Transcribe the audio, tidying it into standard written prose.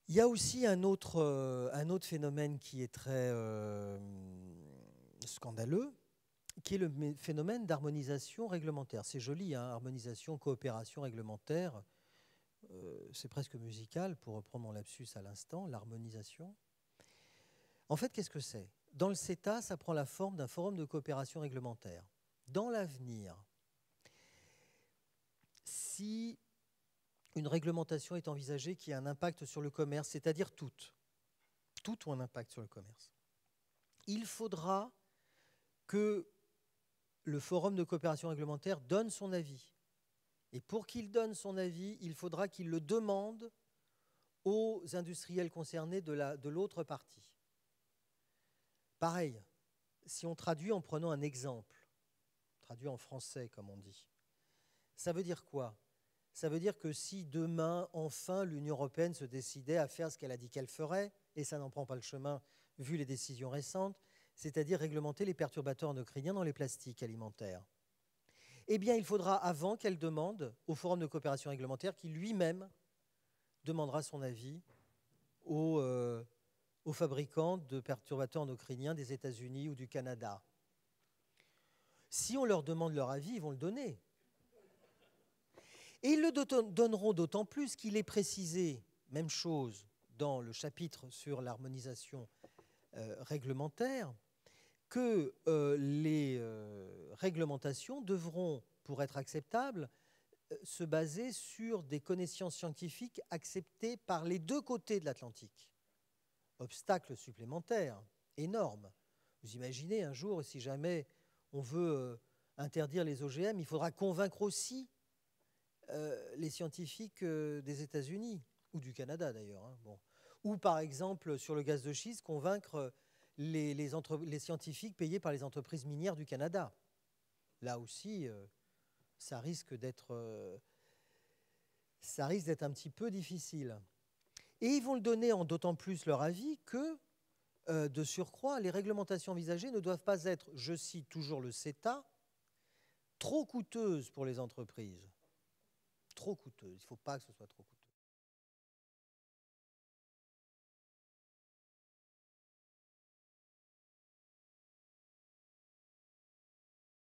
Il y a aussi un autre phénomène qui est très scandaleux, qui est le phénomène d'harmonisation réglementaire. C'est joli, hein, harmonisation, coopération réglementaire. C'est presque musical, pour reprendre mon lapsus à l'instant, l'harmonisation. En fait, qu'est-ce que c'est? Dans le CETA, ça prend la forme d'un forum de coopération réglementaire. Dans l'avenir, si une réglementation est envisagée qui a un impact sur le commerce, c'est-à-dire toutes ont un impact sur le commerce, il faudra que le forum de coopération réglementaire donne son avis. Et pour qu'il donne son avis, il faudra qu'il le demande aux industriels concernés de l'autre partie. Pareil, si on traduit en prenant un exemple, traduit en français comme on dit, ça veut dire quoi? Ça veut dire que si demain, enfin, l'Union européenne se décidait à faire ce qu'elle a dit qu'elle ferait, et ça n'en prend pas le chemin vu les décisions récentes, c'est-à-dire réglementer les perturbateurs endocriniens dans les plastiques alimentaires, eh bien, il faudra avant qu'elle demande au Forum de coopération réglementaire qui lui-même demandera son avis aux fabricants de perturbateurs endocriniens des États-Unis ou du Canada. Si on leur demande leur avis, ils vont le donner. Et ils le donneront d'autant plus qu'il est précisé, même chose, dans le chapitre sur l'harmonisation réglementaire, que les réglementations devront, pour être acceptables, se baser sur des connaissances scientifiques acceptées par les deux côtés de l'Atlantique. Obstacle supplémentaire, énorme. Vous imaginez un jour, si jamais on veut interdire les OGM, il faudra convaincre aussi les scientifiques des États-Unis, ou du Canada d'ailleurs. Hein, bon. Ou par exemple, sur le gaz de schiste, convaincre les scientifiques payés par les entreprises minières du Canada. Là aussi, ça risque d'être un petit peu difficile. Et ils vont le donner en d'autant plus leur avis que, de surcroît, les réglementations envisagées ne doivent pas être, je cite toujours le CETA, trop coûteuses pour les entreprises. Trop coûteuses. Il ne faut pas que ce soit trop coûteux.